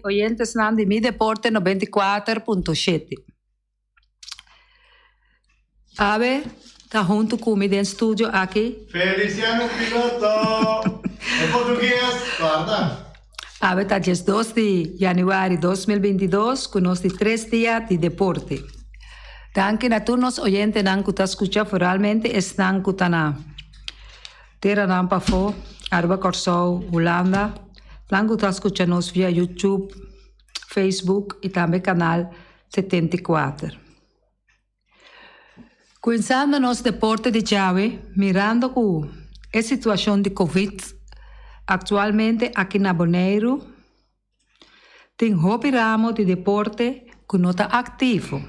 oyentes de Mi Deporte 94.7. Ave, está junto comigo em estúdio aqui. Feliciano Piloto! Em português, guarda. Ave, está dia 2 de janeiro de 2022, conosco 3 dias de deporte. Danke a todos os oyentes que estão escutando realmente, estão escutando. Terra Nampa Fo, Arba Corsou, Holanda. Danke está escutando via YouTube, Facebook e também canal 74. Começando nos deporte de chave, mirando com a situação de Covid, atualmente aqui na Bonaire, tem hobby ramo de deporte que não está ativo.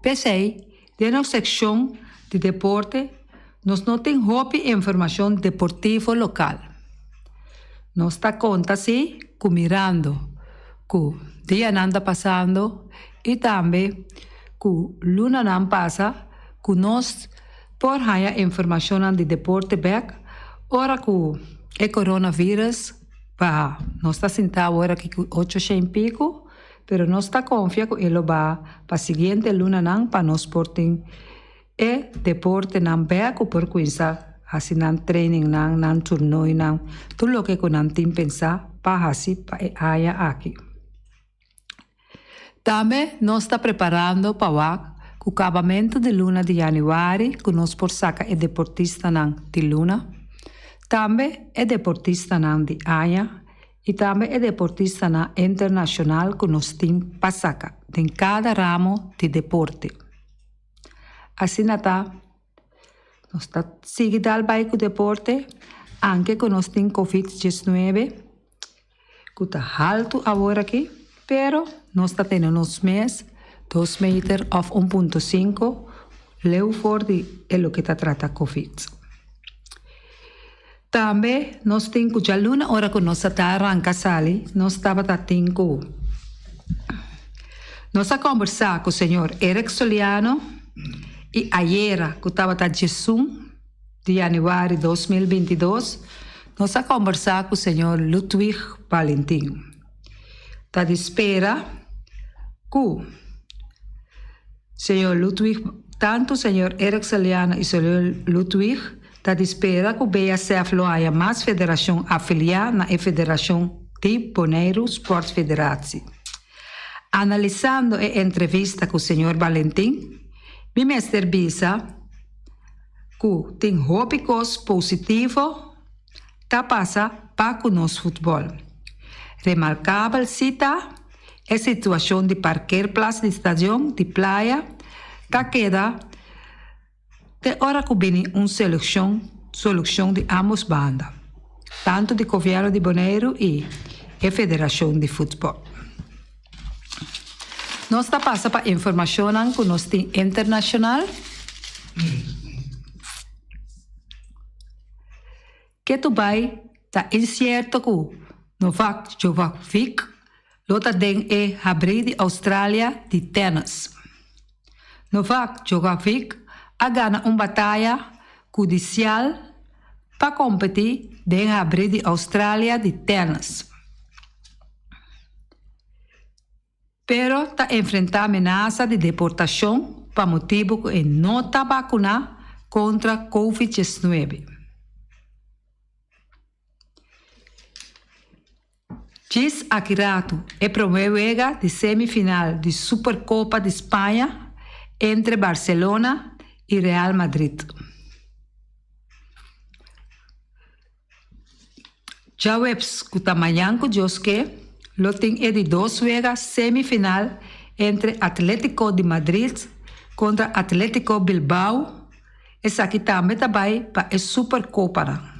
Pensei, dentro da secção de deporte, nós não temos hobby e informação deportiva local. Nós está conta, sim, que mirando que o dia anda passando e também que luna não passa, que nós por haya informação de deporte back, ora que o coronavírus, nós está sentado agora aqui com 800 e pico, pero nós está confiado que ele vai para a seguinte luna não para nós portem e deporte não back, por coisa assim não training não torneio não, tudo o que não tem pensar para assim para haya aqui. Também nós está preparando para o acabamento de luna de janeiro, que nós por saca é deportista não de luna, também é deportista não de aia e também é deportista não internacional que nós temos para saca em cada ramo de deporte. Assim está, nós está seguindo ao bairro deporte, anche que nós temos Covid-19, que está alto agora aqui, pero nós está tendo uns meses 2 meter of 1.5, leu for de lo que está trata Covid. Também nós temos já luna hora que nós está arranca sali, nós estava tendo nós a conversar com o senhor Eric Soliano e ayer que estava tá 18 de janeiro de 2022, nós a conversar com o senhor Ludwig Valentin. Está de espera que Senhor Ludwig, tanto o senhor Eric Soliano e o senhor Ludwig, está de espera que o BASF haya mais federação afiliada na Federação de Bonaire Sport Federatie. Analisando a entrevista com o senhor Valentim, me mestre bisa que tem hobbies positivos que passa para o nosso futebol. Remarcável cita a situação de qualquer praça de estação de praia que queda de hora que vem uma solução de ambas bandas, tanto de governo de Bonaire e a Federação de Futebol. Nós está passando para informação que nós temos internacional, que tu vai estar incerto que Novak Djokovic lota den e abrir de Austrália de tênis. Novak Djokovic a ganha uma batalha judicial para competir den abrir de Austrália de tênis. Pero está enfrentando ameaça de deportação para motivo que não está vacunado contra Covid-19. Gis Akirato é promovida de semifinal de Supercopa de Espanha entre Barcelona e Real Madrid. Já o tamanho que Josque lo tem de 2 vezes semifinal entre Atlético de Madrid contra Atlético Bilbao. Essa aqui também vai para a Supercopa.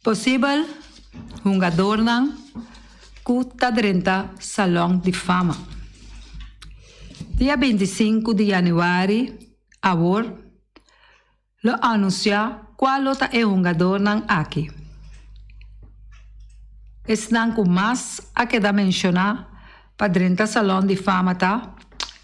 Possível jogador que está dentro do Salão de Fama. Dia 25 de janeiro, agora, lo anuncia qual é o jogador aqui. Estão com mais a que mencionar para dentro do Salão de Fama, tá?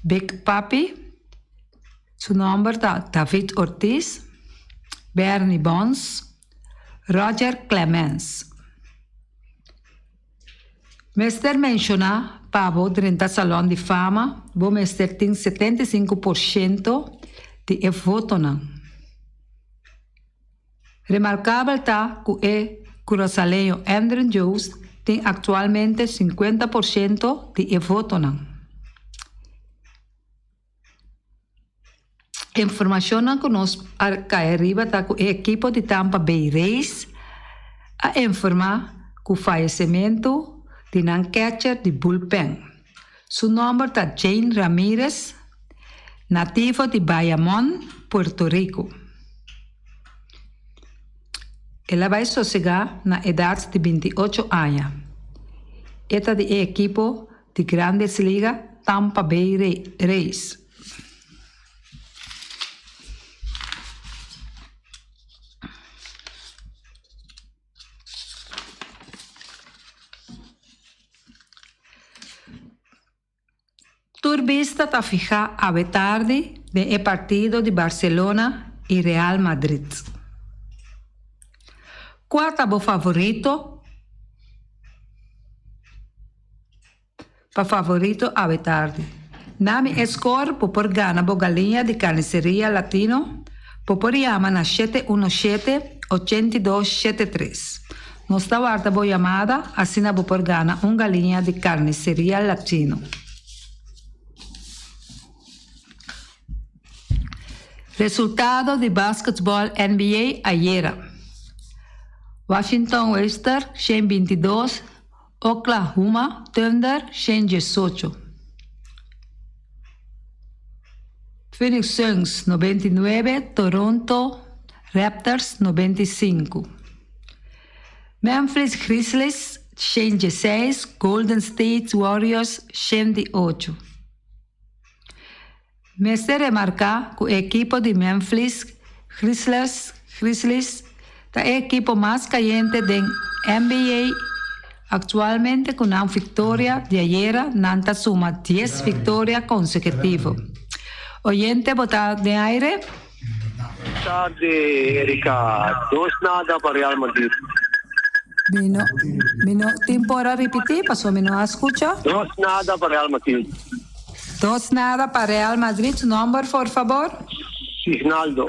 Big Papi, Su nombre está David Ortiz, Bernie Bonds, Roger Clemens. Mester menciona Pavo durante Salão de Fama, o Mester tem 75% de voto. Remarcável está que o curosaleño Andrew Jones tem atualmente 50% de voto. Informação que nos arriba está que o equipo de Tampa Bay Rays a informar que o falecimento de um catcher de bullpen. Su nombre está Jane Ramírez, nativo de Bayamón, Puerto Rico. Ela vai sossegar na idade de 28 anos. Esta é do equipo de Grandes Ligas Tampa Bay Rays. Turbista está fija a tarde do partido de Barcelona e Real Madrid. Qual é o favorito? Para favorito a tarde. Nami score por gana a galinha de carniceria latino. Por chama na 717-8273. Nos está guarda boa chamada, assim por gana galinha de carniceria latino. Resultado de basquetebol NBA ayer. Washington Wizards 122, Oklahoma Thunder 118. Phoenix Suns 99, Toronto Raptors 95. Memphis Grizzlies 116, Golden State Warriors 108. Mester remarca que o equipo de Memphis Grizzlies é o equipo mais caliente da NBA atualmente com uma vitória de ayer, Nanta suma 10 vitórias consecutivas. Oyente, botar de aire? Tarde, Erika. 2-0 para Real Madrid. Tempo para repetir, pasó, no escucha? 2-0 para Real Madrid. 2-0 para Real Madrid. Número, por favor. Signaldo.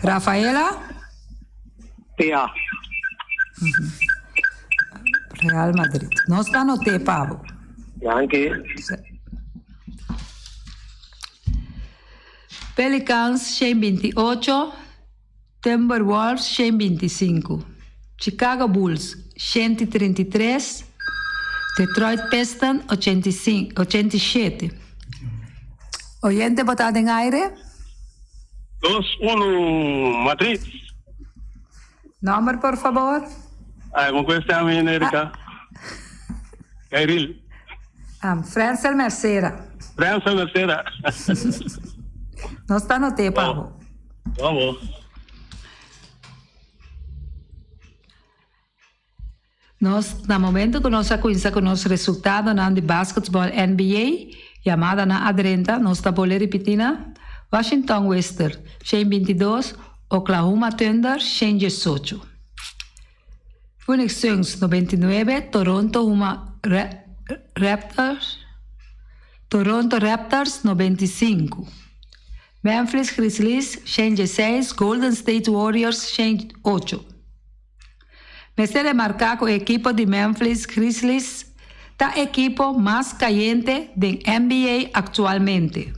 Rafaela. Tea. Real Madrid. No está no te, Pavo. Yankee. Pelicans 128, Timberwolves 125, Chicago Bulls 133, Detroit Pistons 87. Oyente votado en aire. 2-1 Madrid. Nombre, por favor. Con questa Erika. Gairil. Francel Mercera. Francel Mercera. No está no te, Pavo. Vamos. No momento que nós conhecemos com os resultados de basquetebol NBA, chamada na adrenta, nós está por repetir, Washington Wizards 122, Oklahoma Thunder 118. Phoenix Suns 99, Toronto Raptors 95. Memphis Grizzlies 106, Golden State Warriors 108. Me se remarca que o equipo de Memphis Grizzlies é o equipo mais caliente da NBA atualmente.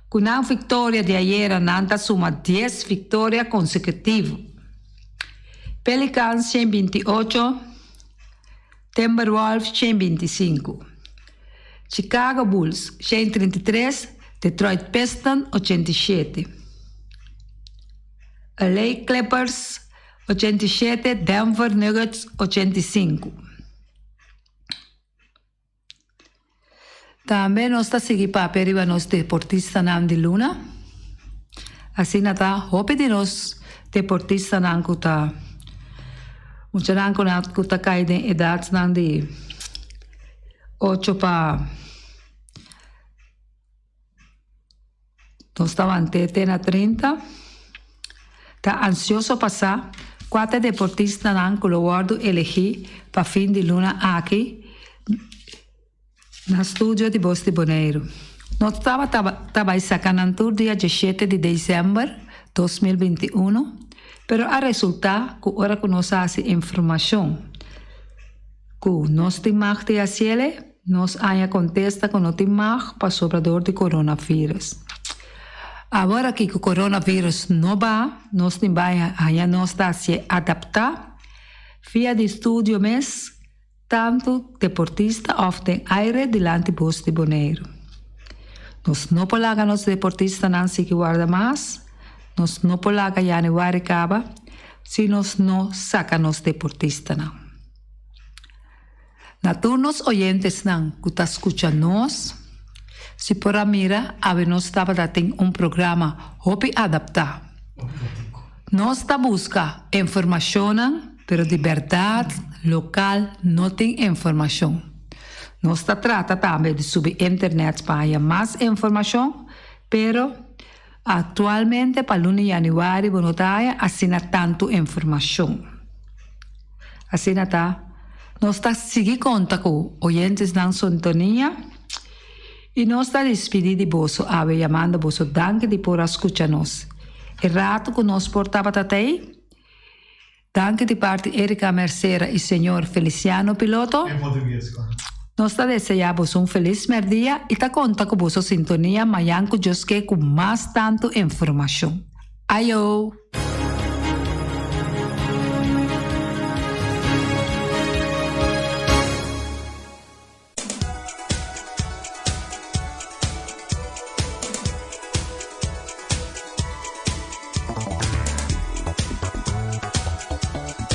Com a vitória de ayer, Nanta suma 10 vitórias consecutivas. Pelicans 128, Timberwolves 125. Chicago Bulls 133, Detroit Pistons 87. LA Clippers 87, Denver Nuggets 85. Também nós está seguindo para arriba nos deportistas de Luna. Assim está, hope de nós deportistas não está. Muitos não está caindo em idades de 8 para Nós estava ante na 30. Está ansioso passar. 4 deportistas não que o guardo elegi para fim de luna aqui no estúdio de Bosti Bonaire. Nós estava sacando tour dia 17 de dezembro de 2021, pero a resultar que ora que nós hace informação que nós temos de fazer, nós ainda contesta que não temos para sobrador de coronavírus. Agora que o coronavírus não vai, nós ainda não está a se adaptar, via de estúdio mesmo, tanto deportista ou tem aire delante de Bosti Bonaire. Nós não podemos os deportistas não se guarda mais, nós não podemos januário acaba, se nós não sacamos os deportistas não. Na turnos oyentes não que está escutando nós, se por a mira, nós estava dando programa hopi adaptar. Nós está busca informação, pero de verdade local não tem informação. Nós está trata também de subir internet para mais informação, pero atualmente para o januário não está assim tanto informação. Assim está. Nós está seguir conta com oyentes na sintonia e nós está despedindo de você, chamando você, danke de por escutar nós. E rato que nós portava até danke de parte Erika Mercera e senhor Feliciano Piloto. Em português, claro. Nós desejamos feliz dia e conta com você sintonia amanhã que eu com mais tanto informação. Ayo!